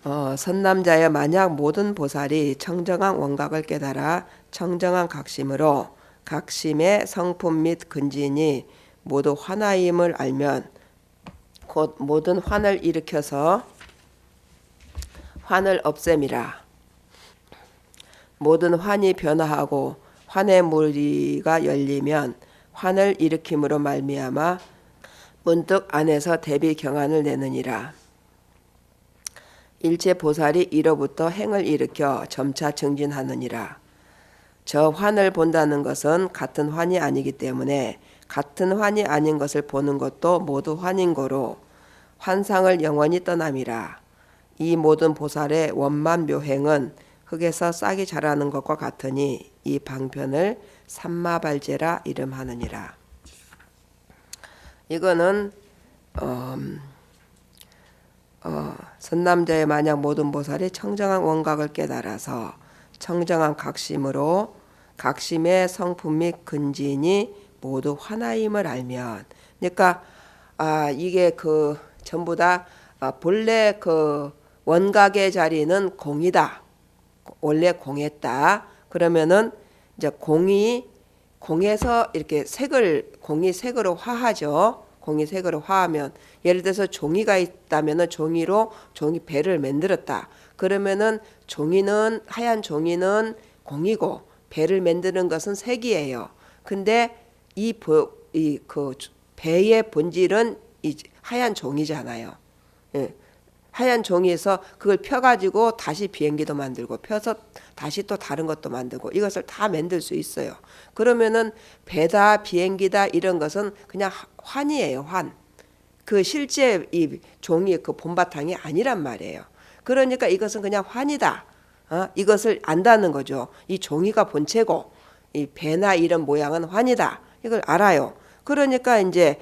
선남자여 만약 모든 보살이 청정한 원각을 깨달아 청정한 각심으로 각심의 성품 및 근진이 모두 화나임을 알면 곧 모든 환을 일으켜서 환을 없앰이라. 모든 환이 변화하고 환의 무리가 열리면 환을 일으킴으로 말미암아 문득 안에서 대비 경안을 내느니라. 일체 보살이 이로부터 행을 일으켜 점차 증진하느니라. 저 환을 본다는 것은 같은 환이 아니기 때문에 같은 환이 아닌 것을 보는 것도 모두 환인 거로 환상을 영원히 떠남이라. 이 모든 보살의 원만 묘행은 흙에서 싹이 자라는 것과 같으니 이 방편을 삼마발제라 이름하느니라. 이거는 선남자의 만약 모든 보살이 청정한 원각을 깨달아서 청정한 각심으로 각심의 성품 및 근진이 모두 화나임을 알면, 그러니까 이게 전부 다 본래 원각의 자리는 공이다. 원래 공했다. 그러면은 이제 공에서 이렇게 공이 색으로 화하죠. 공이 색으로 화하면 예를 들어서 종이가 있다면은 종이 배를 만들었다. 그러면은 하얀 종이는 공이고 배를 만드는 것은 색이에요. 근데 그 배의 본질은 이 하얀 종이잖아요. 예. 하얀 종이에서 그걸 펴가지고 다시 비행기도 만들고 펴서 다시 또 다른 것도 만들고 이것을 다 만들 수 있어요. 그러면은 배다 비행기다 이런 것은 그냥 환이에요. 환. 실제 이 종이 본바탕이 아니란 말이에요. 그러니까 이것은 그냥 환이다. 이것을 안다는 거죠. 이 종이가 본체고 이 배나 이런 모양은 환이다. 이걸 알아요. 그러니까 이제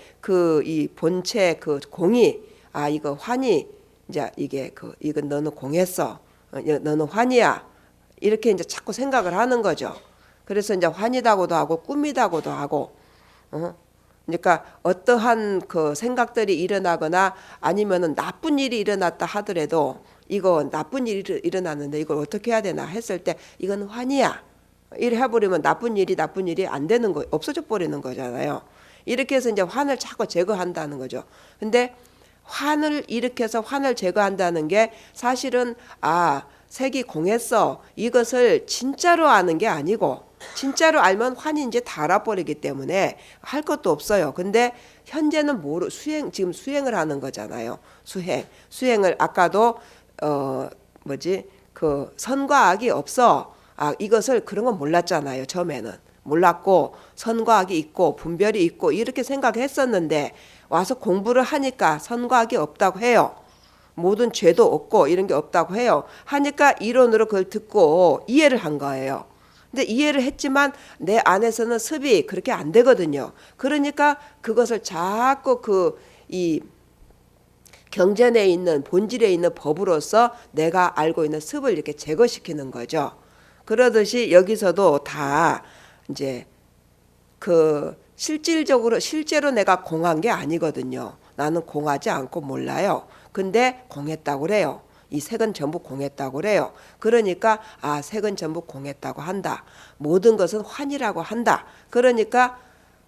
이 본체 공이 이거 환이 이제 이건 너는 공했어. 너는 환이야. 이렇게 이제 자꾸 생각을 하는 거죠. 그래서 이제 환이다고도 하고 꿈이다고도 하고, 그러니까 어떠한 생각들이 일어나거나 아니면은 나쁜 일이 일어났다 하더라도 이거 나쁜 일이 일어났는데 이걸 어떻게 해야 되나 했을 때 이건 환이야. 이래 해버리면 나쁜 일이 안 되는 거, 없어져 버리는 거잖아요. 이렇게 해서 이제 환을 자꾸 제거한다는 거죠. 근데 환을 일으켜서 환을 제거한다는 게 사실은 색이 공했어. 이것을 진짜로 아는 게 아니고 진짜로 알면 환이 이제 다 알아버리기 때문에 할 것도 없어요. 근데 현재는 지금 수행을 하는 거잖아요. 수행을 아까도 선과 악이 없어. 이것을 그런 건 몰랐잖아요. 처음에는 몰랐고 선과 악이 있고 분별이 있고 이렇게 생각했었는데 와서 공부를 하니까 선과 악이 없다고 해요. 모든 죄도 없고 이런 게 없다고 해요. 하니까 이론으로 그걸 듣고 이해를 한 거예요. 근데 이해를 했지만 내 안에서는 습이 그렇게 안 되거든요. 그러니까 그것을 자꾸 이 경전에 있는 본질에 있는 법으로서 내가 알고 있는 습을 이렇게 제거시키는 거죠. 그러듯이 여기서도 다 이제 실제로 내가 공한 게 아니거든요. 나는 공하지 않고 몰라요. 근데 공했다고 그래요. 이 색은 전부 공했다고 그래요. 그러니까 색은 전부 공했다고 한다. 모든 것은 환이라고 한다. 그러니까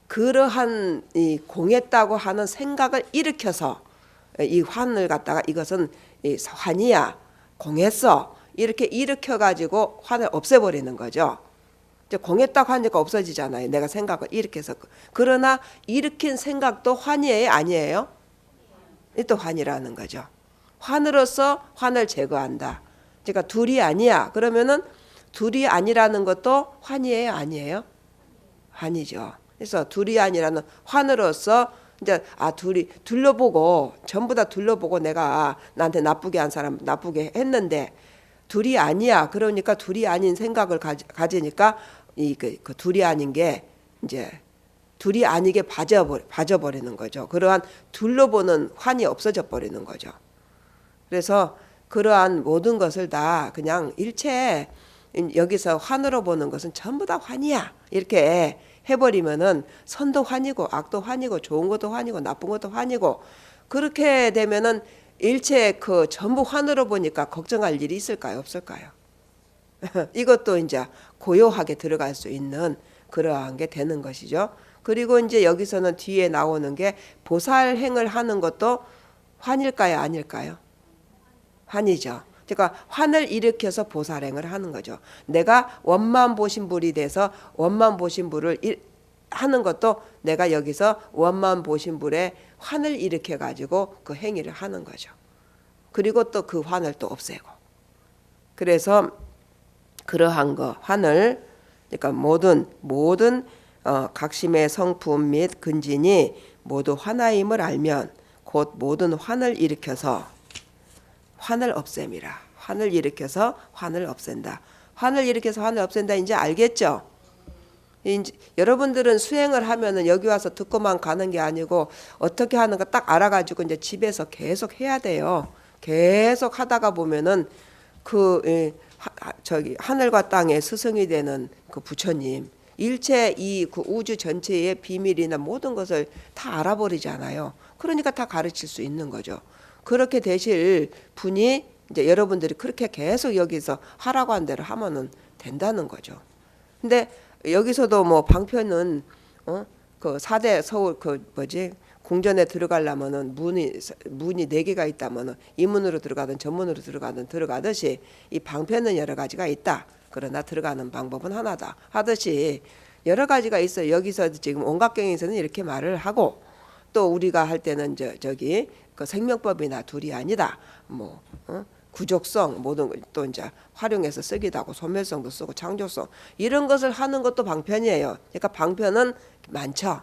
그러한 이 공했다고 하는 생각을 일으켜서 이 환을 갖다가 이것은 환이야. 공했어. 이렇게 일으켜가지고 환을 없애버리는 거죠. 이제 공했다고 하니까 없어지잖아요. 내가 생각을 일으켜서. 그러나 일으킨 생각도 환이에요? 아니에요? 또 환이라는 거죠. 환으로서 환을 제거한다. 그러니까 둘이 아니야. 그러면은 둘이 아니라는 것도 환이에요? 아니에요? 환이죠. 그래서 둘이 아니라는 환으로서 이제 둘러보고 전부 다 둘러보고 내가 나한테 나쁘게 한 사람 나쁘게 했는데 둘이 아니야. 그러니까 둘이 아닌 생각을 가지니까 그 둘이 아닌 게 이제 둘이 아니게 봐져버리는 거죠. 그러한 둘러보는 환이 없어져 버리는 거죠. 그래서 그러한 모든 것을 다 그냥 일체 여기서 환으로 보는 것은 전부 다 환이야. 이렇게 해버리면은 선도 환이고 악도 환이고 좋은 것도 환이고 나쁜 것도 환이고 그렇게 되면은 일체 그 전부 환으로 보니까 걱정할 일이 있을까요? 없을까요? 이것도 이제 고요하게 들어갈 수 있는 그러한 게 되는 것이죠. 그리고 이제 여기서는 뒤에 나오는 게 보살행을 하는 것도 환일까요? 아닐까요? 환이죠. 그러니까 환을 일으켜서 보살행을 하는 거죠. 내가 원만보신불이 돼서 원만보신불을 하는 것도 내가 여기서 원만보신불에 환을 일으켜 가지고 그 행위를 하는 거죠. 그리고 또 그 환을 또 없애고. 그래서 그러한 거 환을 그러니까 모든 각심의 성품 및 근진이 모두 하나임을 알면 곧 모든 환을 일으켜서 환을 없앰이라. 환을 일으켜서 환을 없앤다. 환을 일으켜서 환을 없앤다. 이제 알겠죠? 이제 여러분들은 수행을 하면은 여기 와서 듣고만 가는 게 아니고 어떻게 하는가 딱 알아가지고 이제 집에서 계속 해야 돼요. 계속 하다가 보면은 저기 하늘과 땅의 스승이 되는 그 부처님 일체 그 우주 전체의 비밀이나 모든 것을 다 알아버리잖아요. 그러니까 다 가르칠 수 있는 거죠. 그렇게 되실 분이 이제 여러분들이 그렇게 계속 여기서 하라고 한 대로 하면은 된다는 거죠. 근데 여기서도 뭐 방편은 그 4대 서울 그 뭐지 궁전에 들어가려면은 문이 4개가 있다면은 이 문으로 들어가든 저 문으로 들어가듯이 이 방편은 여러 가지가 있다. 그러나 들어가는 방법은 하나다 하듯이 여러 가지가 있어요. 여기서 지금 온각경에서는 이렇게 말을 하고 또 우리가 할 때는 저기 그 생명법이나 둘이 아니다. 뭐 구족성 모든 또 이제 활용해서 쓰기도 하고 소멸성도 쓰고 창조성 이런 것을 하는 것도 방편이에요. 그러니까 방편은 많죠.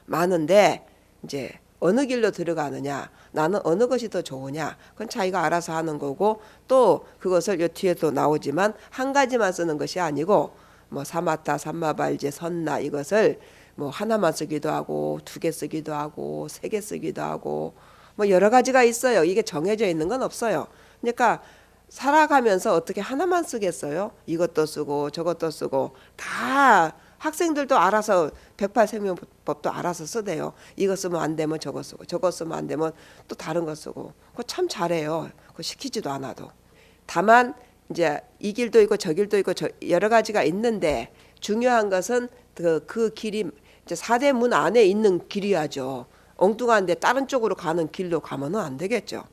많은데 이제 어느 길로 들어가느냐 나는 어느 것이 더 좋으냐 그건 자기가 알아서 하는 거고 또 그것을 요 뒤에도 나오지만 한 가지만 쓰는 것이 아니고 뭐 사마타 삼마발제 선나 이것을 뭐 하나만 쓰기도 하고 2개 쓰기도 하고 3개 쓰기도 하고 뭐 여러 가지가 있어요. 이게 정해져 있는 건 없어요. 그러니까 살아가면서 어떻게 하나만 쓰겠어요? 이것도 쓰고 저것도 쓰고 다 학생들도 알아서 108생명법도 알아서 쓰대요. 이거 쓰면 안 되면 저거 쓰고 저거 쓰면 안 되면 또 다른 거 쓰고 그거 참 잘해요. 그거 시키지도 않아도. 다만 이제 이 길도 있고 저 길도 있고 여러 가지가 있는데 중요한 것은 그 길이 이제 4대 문 안에 있는 길이야죠. 엉뚱한데 다른 쪽으로 가는 길로 가면은 안 되겠죠.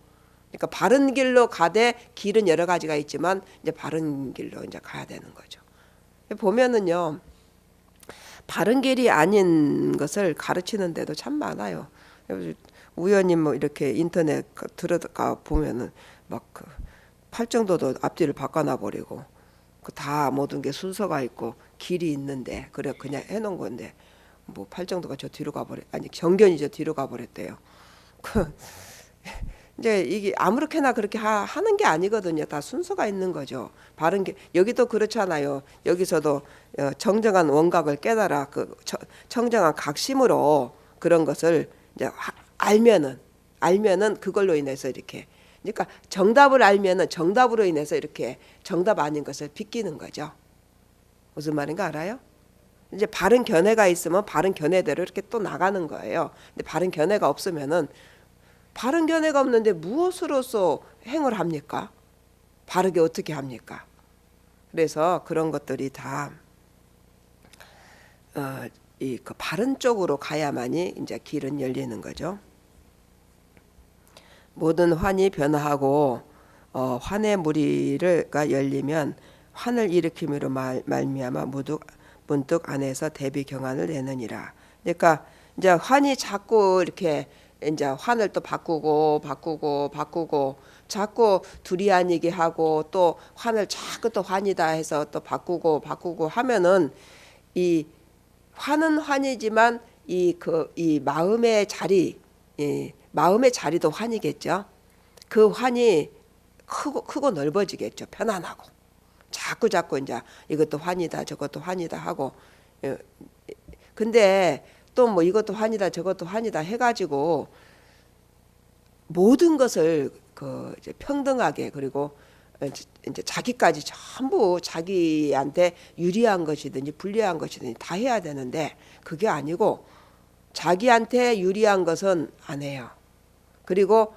그러니까 바른 길로 가되 길은 여러 가지가 있지만 이제 바른 길로 이제 가야 되는 거죠. 보면은요. 바른 길이 아닌 것을 가르치는 데도 참 많아요. 우연히 뭐 이렇게 인터넷 들어가 보면은 막 그 팔정도도 앞뒤를 바꿔놔 버리고 그 다 모든 게 순서가 있고 길이 있는데 그래 그냥 해놓은 건데 뭐 팔정도가 저 뒤로 가버려 아니 정견이 저 뒤로 가버렸대요. 이제 이게 아무렇게나 그렇게 하는 게 아니거든요. 다 순서가 있는 거죠. 바른 게 여기도 그렇잖아요. 여기서도 정정한 원각을 깨달아 그 청정한 각심으로 그런 것을 이제 알면은 그걸로 인해서 이렇게 그러니까 정답을 알면은 정답으로 인해서 이렇게 정답 아닌 것을 비끼는 거죠. 무슨 말인가 알아요? 이제 바른 견해가 있으면 바른 견해대로 이렇게 또 나가는 거예요. 근데 바른 견해가 없으면은 바른 견해가 없는데 무엇으로서 행을 합니까? 바르게 어떻게 합니까? 그래서 그런 것들이 다 그 바른 쪽으로 가야만이 이제 길은 열리는 거죠. 모든 환이 변화하고 환의 무리가 열리면 환을 일으킴으로 말미암아 문득 안에서 대비 경안을 내느니라. 그러니까 이제 환이 자꾸 이렇게 이제 환을 또 바꾸고 자꾸 둘이 아니게 하고 또 환을 자꾸 또 환이다 해서 또 바꾸고 하면은 이 환은 환이지만 이 마음의 자리 마음의 자리도 환이겠죠. 그 환이 크고 넓어지겠죠. 편안하고 자꾸 이제 이것도 환이다 저것도 환이다 하고 근데 또 뭐 이것도 환이다 저것도 환이다 해가지고 모든 것을 그 이제 평등하게 그리고 이제 자기까지 전부 자기한테 유리한 것이든지 불리한 것이든지 다 해야 되는데 그게 아니고 자기한테 유리한 것은 안 해요. 그리고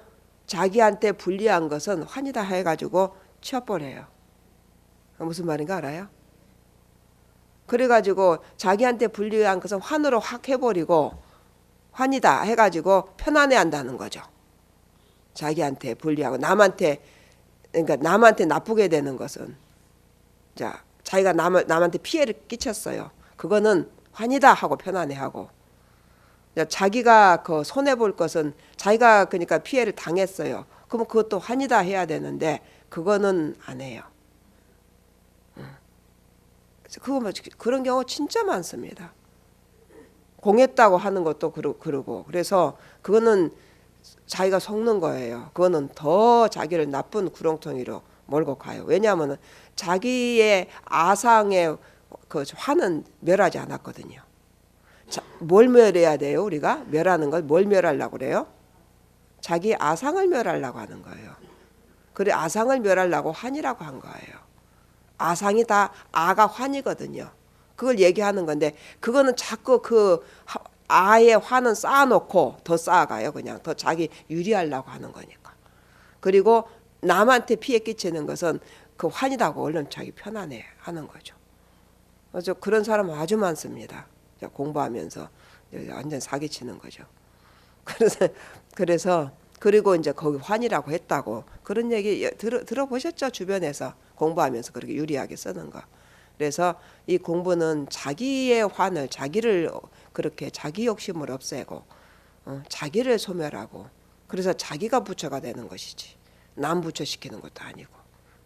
자기한테 불리한 것은 환이다 해가지고 치워버려요. 무슨 말인가 알아요? 그래가지고 자기한테 불리한 것은 환으로 확 해버리고 환이다 해가지고 편안해한다는 거죠. 자기한테 불리하고 남한테, 그러니까 남한테 나쁘게 되는 것은, 자, 자기가 남한테 피해를 끼쳤어요. 그거는 환이다 하고 편안해하고, 자기가 그 손해 볼 것은, 자기가 그러니까 피해를 당했어요. 그러면 그것도 환이다 해야 되는데 그거는 안 해요. 그거 그런 경우 진짜 많습니다. 공했다고 하는 것도 그러고, 그래서 그거는 자기가 속는 거예요. 그거는 더 자기를 나쁜 구렁텅이로 몰고 가요. 왜냐하면 자기의 아상의 그 화는 멸하지 않았거든요. 자, 뭘 멸해야 돼요? 우리가 멸하는 걸 뭘 멸하려고 그래요? 자기 아상을 멸하려고 하는 거예요. 그래, 아상을 멸하려고 환이라고 한 거예요. 아상이 다 아가 환이거든요. 그걸 얘기하는 건데, 그거는 자꾸 그 아의 환은 쌓아놓고 더 쌓아가요. 그냥 더 자기 유리하려고 하는 거니까. 그리고 남한테 피해 끼치는 것은 그 환이라고 얼른 자기 편안해 하는 거죠. 그래서 그런 사람 아주 많습니다. 공부하면서 완전 사기치는 거죠. 그래서 그리고 이제 거기 환이라고 했다고 그런 얘기 들어보셨죠? 주변에서 공부하면서 그렇게 유리하게 쓰는 거. 그래서 이 공부는 자기의 환을, 자기를 그렇게 자기 욕심을 없애고 자기를 소멸하고, 그래서 자기가 부처가 되는 것이지 남 부처시키는 것도 아니고.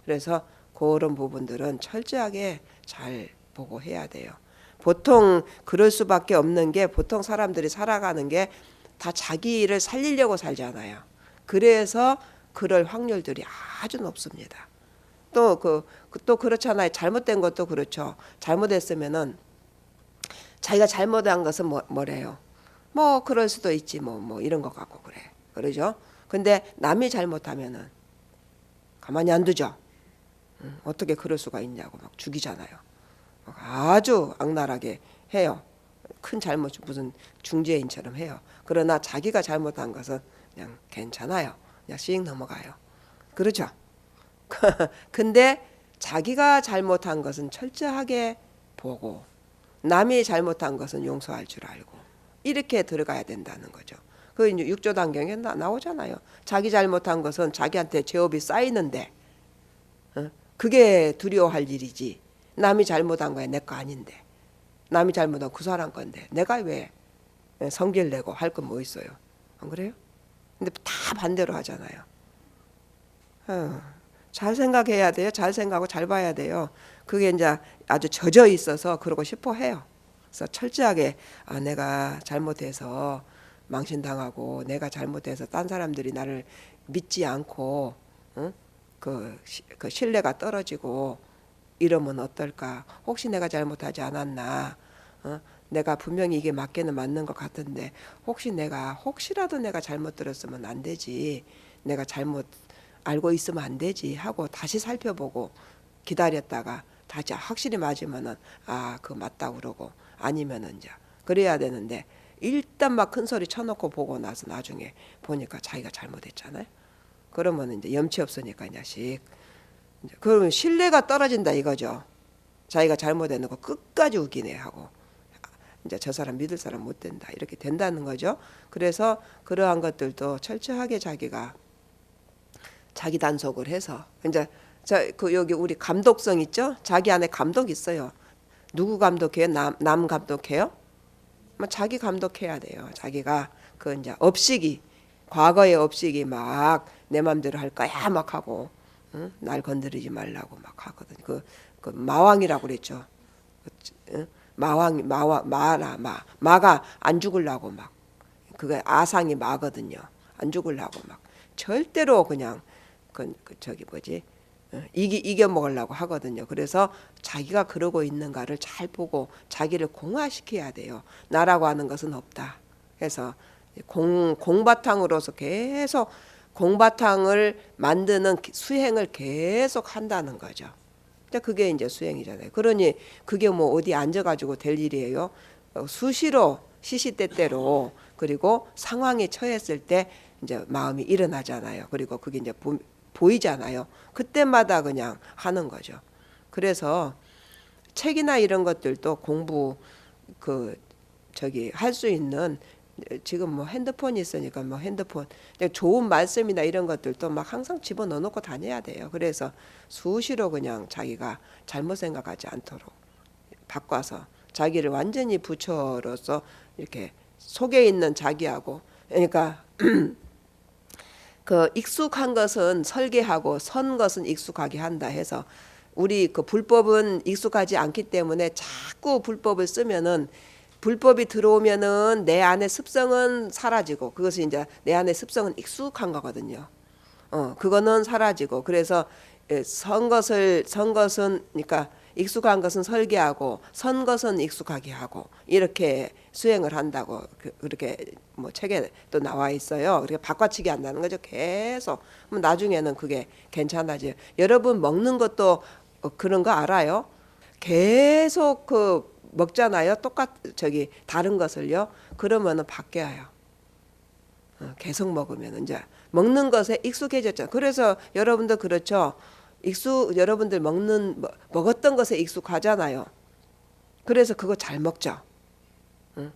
그래서 그런 부분들은 철저하게 잘 보고 해야 돼요. 보통 그럴 수밖에 없는 게, 보통 사람들이 살아가는 게 다 자기를 살리려고 살잖아요. 그래서 그럴 확률들이 아주 높습니다. 또 그렇잖아요. 잘못된 것도 그렇죠. 잘못했으면은 자기가 잘못한 것은 뭐래요? 뭐 그럴 수도 있지 뭐 이런 것 같고 그래. 그러죠? 근데 남이 잘못하면은 가만히 안 두죠. 어떻게 그럴 수가 있냐고 막 죽이잖아요. 아주 악랄하게 해요. 큰 잘못, 무슨 중죄인처럼 해요. 그러나 자기가 잘못한 것은 그냥 괜찮아요. 그냥 씩 넘어가요. 그렇죠? 근데 자기가 잘못한 것은 철저하게 보고, 남이 잘못한 것은 용서할 줄 알고, 이렇게 들어가야 된다는 거죠. 그 이제 육조단경에 나오잖아요. 자기 잘못한 것은 자기한테 죄업이 쌓이는데 그게 두려워할 일이지, 남이 잘못한 거야 내 거 아닌데, 남이 잘못한 그 사람 건데 내가 왜 성질 내고 할 건 뭐 있어요? 안 그래요? 근데 다 반대로 하잖아요. 잘 생각해야 돼요. 잘 생각하고 잘 봐야 돼요. 그게 이제 아주 젖어 있어서 그러고 싶어 해요. 그래서 철저하게 내가 잘못해서 망신당하고, 내가 잘못해서 딴 사람들이 나를 믿지 않고 그 신뢰가 떨어지고 이러면 어떨까? 혹시 내가 잘못하지 않았나? 내가 분명히 이게 맞게는 맞는 것 같은데 혹시라도 내가 잘못 들었으면 안 되지, 내가 잘못 알고 있으면 안 되지 하고 다시 살펴보고 기다렸다가 다시 확실히 맞으면은 그거 맞다 그러고, 아니면은 이제 그래야 되는데, 일단 막 큰 소리 쳐놓고 보고 나서 나중에 보니까 자기가 잘못했잖아요. 그러면 이제 염치 없으니까 그냥씩, 그러면 신뢰가 떨어진다 이거죠. 자기가 잘못했는 거 끝까지 우기네 하고, 이제 저 사람 믿을 사람 못 된다 이렇게 된다는 거죠. 그래서 그러한 것들도 철저하게 자기가 자기 단속을 해서, 이제 여기 우리 감독성 있죠? 자기 안에 감독 있어요. 누구 감독해요? 남 감독해요? 자기 감독해야 돼요. 자기가 그 이제 업식이, 과거의 업식이 막 내 맘대로 할 거야 막 하고, 날 건드리지 말라고 막 하거든. 그 마왕이라고 그랬죠. 마가 안 죽으려고 막, 그게 아상이 마거든요. 안 죽으려고 막 절대로 그냥 이겨 먹으려고 하거든요. 그래서 자기가 그러고 있는가를 잘 보고 자기를 공화시켜야 돼요. 나라고 하는 것은 없다. 그래서 공바탕으로서 계속 공바탕을 만드는 수행을 계속 한다는 거죠. 그게 이제 수행이잖아요. 그러니 그게 뭐 어디 앉아가지고 될 일이에요. 수시로 시시때때로, 그리고 상황에 처했을 때 이제 마음이 일어나잖아요. 그리고 그게 이제 보이잖아요. 그때마다 그냥 하는 거죠. 그래서 책이나 이런 것들도 공부 할 수 있는, 지금 뭐 핸드폰이 있으니까 뭐 핸드폰 좋은 말씀이나 이런 것들도 막 항상 집어넣어 놓고 다녀야 돼요. 그래서 수시로 그냥 자기가 잘못 생각하지 않도록 바꿔서 자기를 완전히 부처로서 이렇게 속에 있는 자기하고, 그러니까 그 익숙한 것은 설계하고 선 것은 익숙하게 한다 해서, 우리 그 불법은 익숙하지 않기 때문에 자꾸 불법을 쓰면은, 불법이 들어오면은 내 안의 습성은 사라지고, 그것이 이제 내 안의 습성은 익숙한 거거든요. 그거는 사라지고, 그래서 선 것은 그러니까 익숙한 것은 설계하고 선 것은 익숙하게 하고, 이렇게 수행을 한다고 그렇게 뭐 책에 또 나와 있어요. 그렇게 바꿔치기 한다는 거죠. 계속. 그럼 나중에는 그게 괜찮아져요. 여러분 먹는 것도 그런 거 알아요? 계속 먹잖아요. 다른 것을요. 그러면은 바뀌어요. 계속 먹으면 이제 먹는 것에 익숙해졌잖아요. 그래서 여러분들 그렇죠. 여러분들 먹었던 것에 익숙하잖아요. 그래서 그거 잘 먹죠. 응?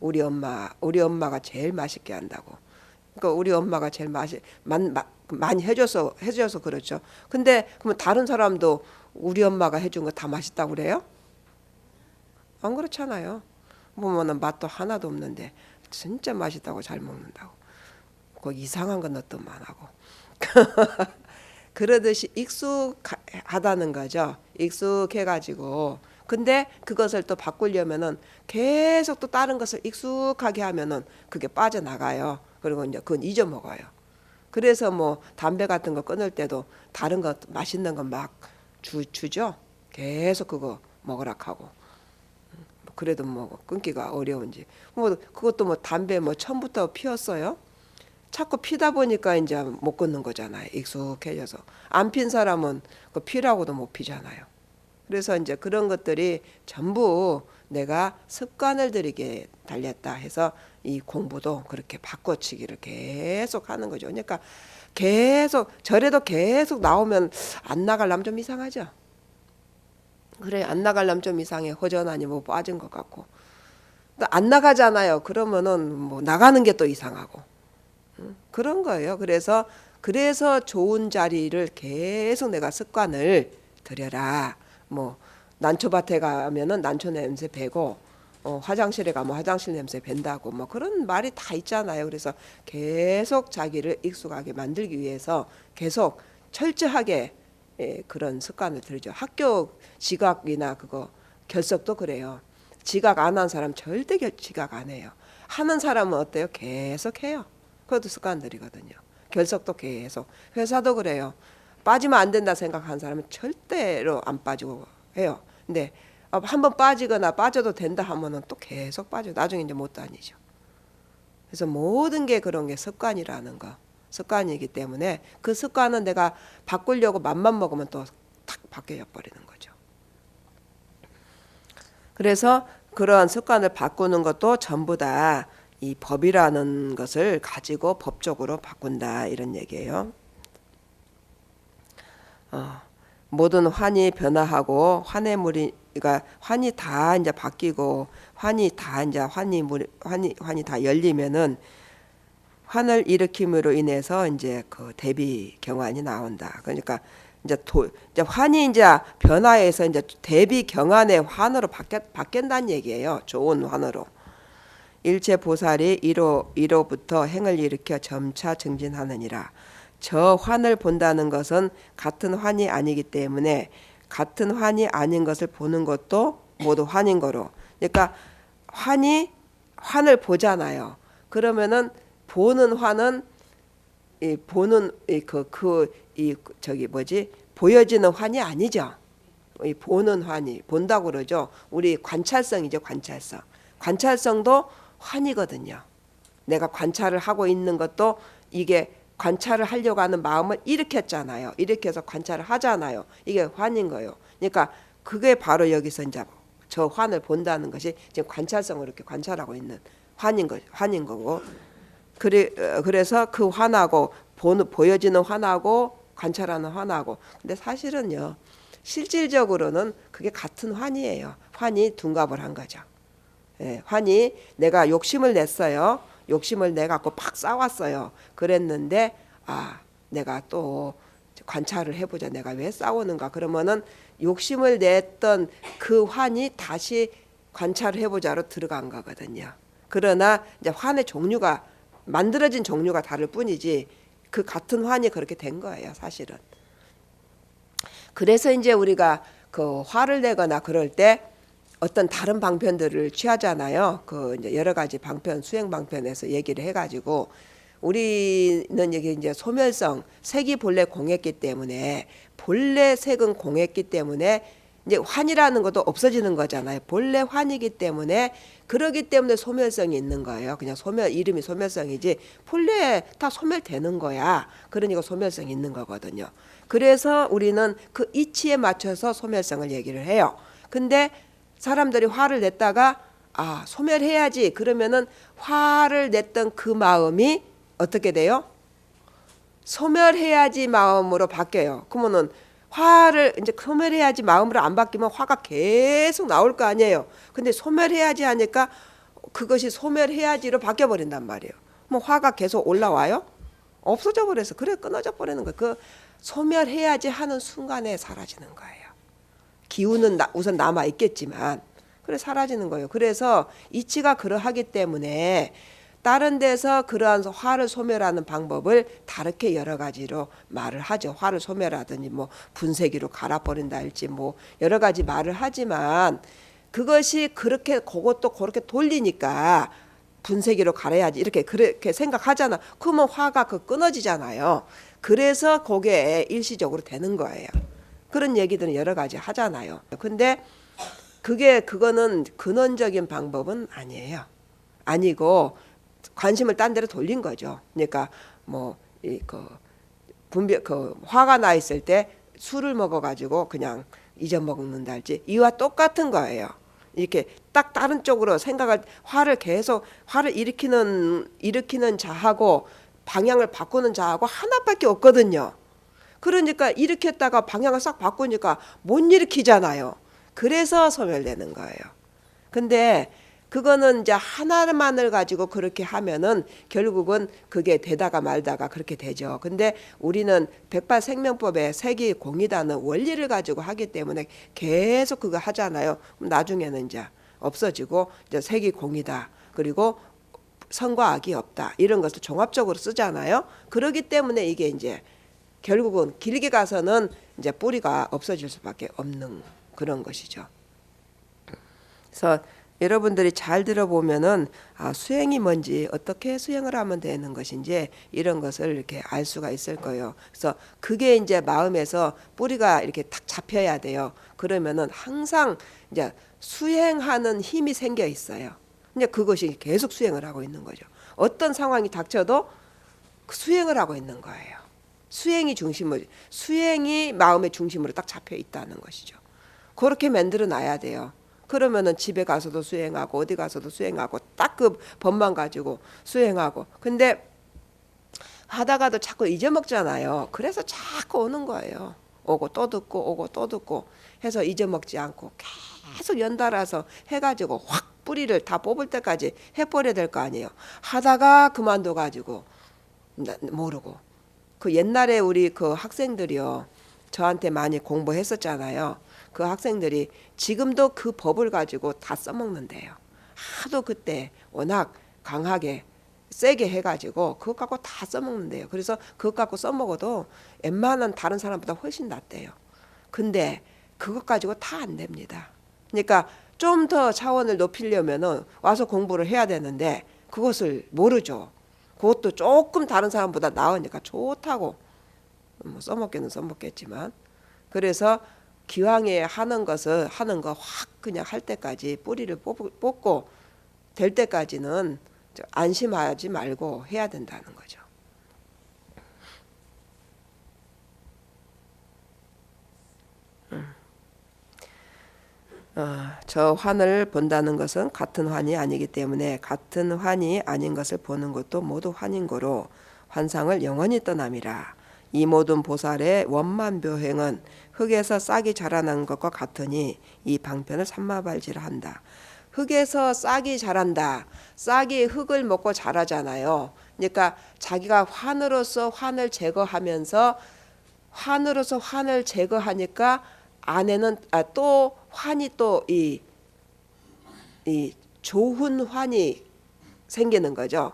우리 엄마가 제일 맛있게 한다고. 그러니까 우리 엄마가 제일 많이 해줘서 그렇죠. 근데 그러면 다른 사람도 우리 엄마가 해준 거 다 맛있다고 그래요? 안 그렇잖아요. 보면은 맛도 하나도 없는데 진짜 맛있다고 잘 먹는다고. 이상한 건 어떤만 하고. 그러듯이 익숙하다는 거죠. 익숙해가지고. 근데 그것을 또 바꾸려면은 계속 또 다른 것을 익숙하게 하면은 그게 빠져나가요. 그리고 이제 그건 잊어먹어요. 그래서 뭐 담배 같은 거 끊을 때도 다른 거 맛있는 거 막 주죠. 계속 그거 먹으라 하고. 그래도 뭐 끊기가 어려운지. 뭐 그것도 뭐 담배 처음부터 피웠어요. 자꾸 피다 보니까 이제 못 끊는 거잖아요. 익숙해져서. 안 핀 사람은 그 피라고도 못 피잖아요. 그래서 이제 그런 것들이 전부 내가 습관을 들이게 달렸다 해서 이 공부도 그렇게 바꿔치기를 계속 하는 거죠. 그러니까 계속 절에도 계속 나오면 안 나가려면 좀 이상하죠. 그래, 안 나가려면 좀 이상해. 허전하니 뭐 빠진 것 같고. 안 나가잖아요. 그러면은 뭐 나가는 게 또 이상하고. 그런 거예요. 그래서 좋은 자리를 계속 내가 습관을 들여라. 뭐 난초밭에 가면은 난초 냄새 배고, 화장실에 가면 화장실 냄새 밴다고 뭐 그런 말이 다 있잖아요. 그래서 계속 자기를 익숙하게 만들기 위해서 계속 철저하게 그런 습관을 들이죠. 학교 지각이나 그거 결석도 그래요. 지각 안 한 사람 절대 지각 안 해요. 하는 사람은 어때요? 계속 해요. 그것도 습관들이거든요. 결석도 계속. 회사도 그래요. 빠지면 안 된다 생각하는 사람은 절대로 안 빠지고 해요. 근데 한번 빠지거나 빠져도 된다 하면은 또 계속 빠져. 나중에 이제 못 다니죠. 그래서 모든 게 그런 게 습관이라는 거. 습관이기 때문에 그 습관은 내가 바꾸려고 맘만 먹으면 또 탁 바뀌어 버리는 거죠. 그래서 그러한 습관을 바꾸는 것도 전부 다 이 법이라는 것을 가지고 법적으로 바꾼다, 이런 얘기예요. 모든 환이 변화하고 그러니까 환이 다 이제 바뀌고 환이 다 열리면은 환을 일으킴으로 인해서 이제 그 대비 경환이 나온다. 그러니까 이제 환이 이제 변화해서 이제 대비 경환의 환으로 바뀐다는 얘기예요. 좋은 환으로. 일체 보살이 이로부터 행을 일으켜 점차 증진하느니라. 저 환을 본다는 것은 같은 환이 아니기 때문에 같은 환이 아닌 것을 보는 것도 모두 환인 거로. 그러니까 환을 보잖아요. 그러면은 보는 환은 보여지는 환이 아니죠. 이 보는 환이 본다고 그러죠. 우리 관찰성이죠. 관찰성도 환이거든요. 내가 관찰을 하고 있는 것도 이게 관찰을 하려고 하는 마음을 일으켰잖아요. 일으켜서 관찰을 하잖아요. 이게 환인 거예요. 그러니까 그게 바로 여기서 이제 저 환을 본다는 것이 지금 관찰성을 이렇게 관찰하고 있는 환인 거고. 그래서 그 환하고 보여지는 환하고 관찰하는 환하고, 근데 사실은요 실질적으로는 그게 같은 환이에요. 환이 둔갑을 한 거죠. 예, 환이 내가 욕심을 냈어요. 욕심을 내 갖고 팍 싸웠어요. 그랬는데 내가 또 관찰을 해보자. 내가 왜 싸우는가? 그러면은 욕심을 냈던 그 환이 다시 관찰을 해보자로 들어간 거거든요. 그러나 이제 환의 종류가 만들어진 종류가 다를 뿐이지 그 같은 환이 그렇게 된 거예요, 사실은. 그래서 이제 우리가 그 화를 내거나 그럴 때 어떤 다른 방편들을 취하잖아요. 그 이제 여러 가지 방편, 수행 방편에서 얘기를 해가지고 우리는 여기 이제 소멸성, 색이 본래 공했기 때문에 본래 색은 공했기 때문에 이제 환이라는 것도 없어지는 거잖아요. 본래 환이기 때문에 그러기 때문에 소멸성이 있는 거예요. 그냥 이름이 소멸성이지 본래 다 소멸되는 거야. 그러니까 소멸성이 있는 거거든요. 그래서 우리는 그 이치에 맞춰서 소멸성을 얘기를 해요. 근데 사람들이 화를 냈다가 소멸해야지 그러면은 화를 냈던 그 마음이 어떻게 돼요? 소멸해야지 마음으로 바뀌어요. 그러면은 화를 이제 소멸해야지 마음으로 안 바뀌면 화가 계속 나올 거 아니에요. 근데 소멸해야지 하니까 그것이 소멸해야지로 바뀌어 버린단 말이에요. 뭐 화가 계속 올라와요? 없어져 버려서 그래 끊어져 버리는 거예요. 그 소멸해야지 하는 순간에 사라지는 거예요. 기운은 우선 남아 있겠지만 그래 사라지는 거예요. 그래서 이치가 그러하기 때문에 다른 데서 그러한 화를 소멸하는 방법을 다르게 여러 가지로 말을 하죠. 화를 소멸하든지 뭐 분쇄기로 갈아버린다 할지 뭐 여러 가지 말을 하지만 그것이 그것도 그렇게 돌리니까 분쇄기로 갈아야지 이렇게 그렇게 생각하잖아. 그러면 화가 끊어지잖아요. 그래서 그게 일시적으로 되는 거예요. 그런 얘기들은 여러 가지 하잖아요. 근데 그거는 근원적인 방법은 아니에요. 아니고 관심을 딴 데로 돌린 거죠. 그러니까 화가 나 있을 때 술을 먹어가지고 그냥 잊어먹는다 할지 이와 똑같은 거예요. 이렇게 딱 다른 쪽으로 화를 일으키는 자하고 방향을 바꾸는 자하고 하나밖에 없거든요. 그러니까 일으켰다가 방향을 싹 바꾸니까 못 일으키잖아요. 그래서 소멸되는 거예요. 근데 그거는 이제 하나만을 가지고 그렇게 하면은 결국은 그게 되다가 말다가 그렇게 되죠. 근데 우리는 백발생명법에 색이 공이다는 원리를 가지고 하기 때문에 계속 그거 하잖아요. 나중에는 이제 없어지고 이제 색이 공이다. 그리고 선과 악이 없다. 이런 것을 종합적으로 쓰잖아요. 그렇기 때문에 이게 이제 결국은 길게 가서는 이제 뿌리가 없어질 수밖에 없는 그런 것이죠. 그래서 여러분들이 잘 들어보면은 수행이 뭔지 어떻게 수행을 하면 되는 것인지 이런 것을 이렇게 알 수가 있을 거예요. 그래서 그게 이제 마음에서 뿌리가 이렇게 탁 잡혀야 돼요. 그러면은 항상 이제 수행하는 힘이 생겨 있어요. 이제 그것이 계속 수행을 하고 있는 거죠. 어떤 상황이 닥쳐도 수행을 하고 있는 거예요. 수행이 마음의 중심으로 딱 잡혀 있다는 것이죠. 그렇게 만들어 놔야 돼요. 그러면은 집에 가서도 수행하고 어디 가서도 수행하고 딱 그 법만 가지고 수행하고. 근데 하다가도 자꾸 잊어먹잖아요. 그래서 자꾸 오는 거예요. 오고 또 듣고 해서 잊어먹지 않고 계속 연달아서 해가지고 확 뿌리를 다 뽑을 때까지 해버려야 될 거 아니에요. 하다가 그만둬 가지고 모르고. 그 옛날에 우리 그 학생들이요, 저한테 많이 공부했었잖아요. 그 학생들이 지금도 그 법을 가지고 다 써먹는데요. 하도 그때 워낙 강하게 세게 해가지고 그것 갖고 다 써먹는데요. 그래서 그것 갖고 써먹어도 웬만한 다른 사람보다 훨씬 낫대요. 근데 그것 가지고 다 안 됩니다. 그러니까 좀 더 차원을 높이려면은 와서 공부를 해야 되는데 그것을 모르죠. 그것도 조금 다른 사람보다 나으니까 좋다고 뭐 써먹기는 써먹겠지만, 그래서 기왕에 하는 거 확 그냥 할 때까지 뿌리를 뽑고 될 때까지는 안심하지 말고 해야 된다는 거죠. 저 환을 본다는 것은 같은 환이 아니기 때문에 같은 환이 아닌 것을 보는 것도 모두 환인 거로 환상을 영원히 떠남이라. 이 모든 보살의 원만묘행은 흙에서 싹이 자라난 것과 같으니 이 방편을 삼마발지라 한다. 흙에서 싹이 자란다. 싹이 흙을 먹고 자라잖아요. 그러니까 자기가 환으로서 환을 제거하면서 환으로서 환을 제거하니까 안에는 또 환이 또 이 좋은 환이 생기는 거죠.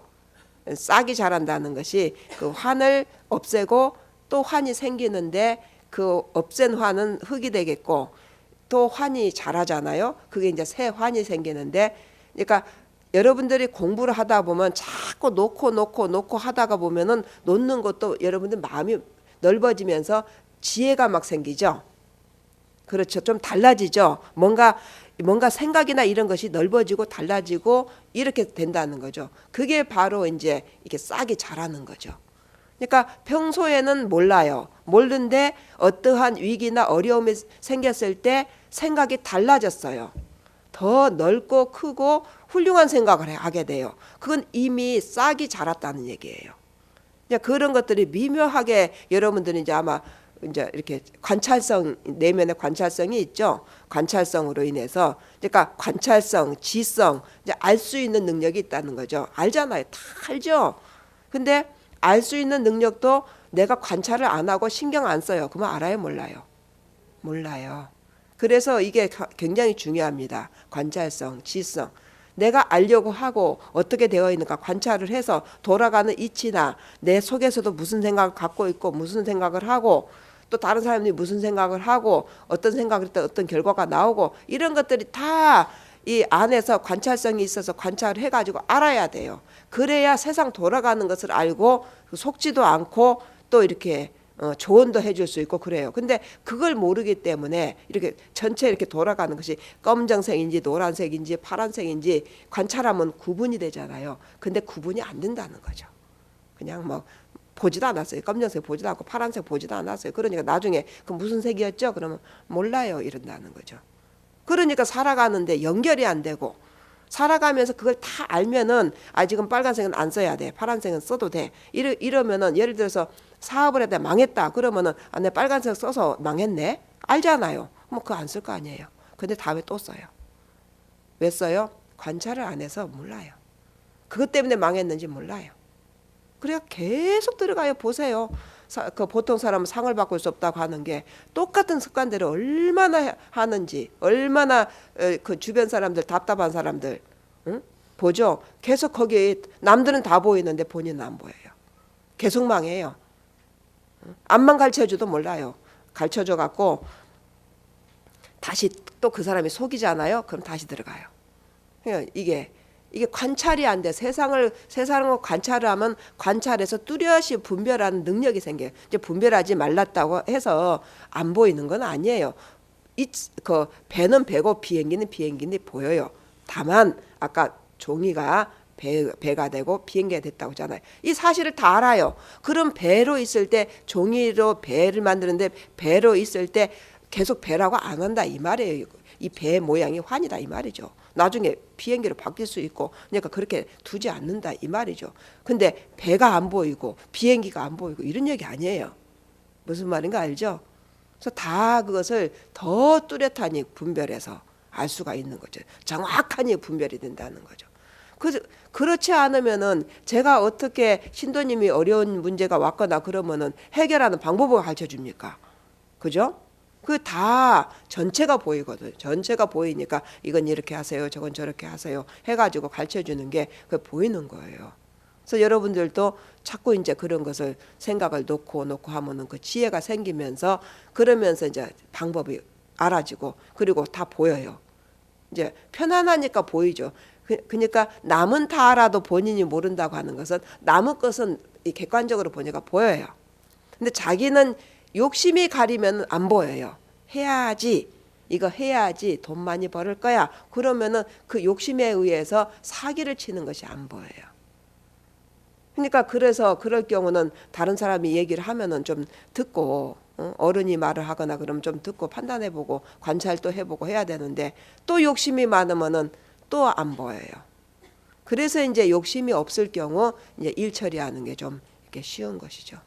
싹이 자란다는 것이 그 환을 없애고 또 환이 생기는데 그 없앤 환은 흙이 되겠고 또 환이 자라잖아요. 그게 이제 새 환이 생기는데, 그러니까 여러분들이 공부를 하다 보면 자꾸 놓고 하다가 보면은 놓는 것도 여러분들 마음이 넓어지면서 지혜가 막 생기죠. 그렇죠. 좀 달라지죠. 뭔가 생각이나 이런 것이 넓어지고 달라지고 이렇게 된다는 거죠. 그게 바로 이제 이렇게 싹이 자라는 거죠. 그러니까 평소에는 몰라요. 모르는데 어떠한 위기나 어려움이 생겼을 때 생각이 달라졌어요. 더 넓고 크고 훌륭한 생각을 하게 돼요. 그건 이미 싹이 자랐다는 얘기예요. 그런 것들이 미묘하게 여러분들이 이제 아마 이제 이렇게 관찰성, 내면의 관찰성이 있죠. 관찰성으로 인해서, 그러니까 관찰성, 지성, 이제 알 수 있는 능력이 있다는 거죠. 알잖아요. 다 알죠. 근데 알 수 있는 능력도 내가 관찰을 안 하고 신경 안 써요. 그러면 알아요, 몰라요? 몰라요. 그래서 이게 굉장히 중요합니다. 관찰성, 지성. 내가 알려고 하고 어떻게 되어 있는가 관찰을 해서 돌아가는 이치나 내 속에서도 무슨 생각을 갖고 있고 무슨 생각을 하고 또 다른 사람들이 무슨 생각을 하고 어떤 생각을 했다 어떤 결과가 나오고 이런 것들이 다 이 안에서 관찰성이 있어서 관찰을 해가지고 알아야 돼요. 그래야 세상 돌아가는 것을 알고 속지도 않고 또 이렇게 조언도 해줄 수 있고 그래요. 근데 그걸 모르기 때문에 이렇게 전체 이렇게 돌아가는 것이 검정색인지 노란색인지 파란색인지 관찰하면 구분이 되잖아요. 근데 구분이 안 된다는 거죠. 그냥 뭐 보지도 않았어요. 검정색 보지도 않고 파란색 보지도 않았어요. 그러니까 나중에 그 무슨 색이었죠? 그러면 몰라요. 이런다는 거죠. 그러니까 살아가는데 연결이 안 되고 살아가면서 그걸 다 알면은 지금 빨간색은 안 써야 돼. 파란색은 써도 돼. 이러면은 예를 들어서 사업을 해다 망했다. 그러면은 내 빨간색 써서 망했네. 알잖아요. 뭐 그거 안 쓸 거 아니에요. 근데 다음에 또 써요. 왜 써요? 관찰을 안 해서 몰라요. 그것 때문에 망했는지 몰라요. 그래야 계속 들어가요. 보세요. 그 보통 사람은 상을 바꿀 수 없다고 하는 게 똑같은 습관들을 얼마나 하는지, 얼마나 그 주변 사람들 답답한 사람들 보죠. 계속 거기 남들은 다 보이는데 본인은 안 보여요. 계속 망해요. 앞만 가르쳐줘도 몰라요. 가르쳐줘 갖고 다시 또 그 사람이 속이잖아요. 그럼 다시 들어가요. 그러니까 이게 관찰이 안 돼. 세상을 관찰을 하면 관찰해서 뚜렷이 분별하는 능력이 생겨요. 이제 분별하지 말랐다고 해서 안 보이는 건 아니에요. 그 배는 배고 비행기는 비행기인데 보여요. 다만 아까 종이가 배가 되고 비행기가 됐다고 하잖아요. 이 사실을 다 알아요. 그럼 배로 있을 때 종이로 배를 만드는데 배로 있을 때 계속 배라고 안 한다 이 말이에요. 이 배 모양이 환이다 이 말이죠. 나중에 비행기로 바뀔 수 있고 그러니까 그렇게 두지 않는다 이 말이죠. 근데 배가 안 보이고 비행기가 안 보이고 이런 얘기 아니에요. 무슨 말인가 알죠? 그래서 다 그것을 더 뚜렷하니 분별해서 알 수가 있는 거죠. 정확하니 분별이 된다는 거죠. 그렇지 않으면은 제가 어떻게 신도님이 어려운 문제가 왔거나 그러면은 해결하는 방법을 가르쳐 줍니까? 그죠? 그 다 전체가 보이거든. 전체가 보이니까 이건 이렇게 하세요. 저건 저렇게 하세요. 해가지고 가르쳐 주는 게 그 보이는 거예요. 그래서 여러분들도 자꾸 이제 그런 것을 생각을 놓고 하면은 그 지혜가 생기면서 그러면서 이제 방법이 알아지고 그리고 다 보여요. 이제 편안하니까 보이죠. 그러니까 남은 다 알아도 본인이 모른다고 하는 것은 남의 것은 객관적으로 보니까 보여요. 근데 자기는 욕심이 가리면 안 보여요. 해야지. 이거 해야지 돈 많이 벌을 거야. 그러면은 그 욕심에 의해서 사기를 치는 것이 안 보여요. 그러니까 그래서 그럴 경우는 다른 사람이 얘기를 하면은 좀 듣고 어른이 말을 하거나 그러면 좀 듣고 판단해보고 관찰도 해보고 해야 되는데 또 욕심이 많으면은 또 안 보여요. 그래서 이제 욕심이 없을 경우 이제 일 처리하는 게 좀 이렇게 쉬운 것이죠.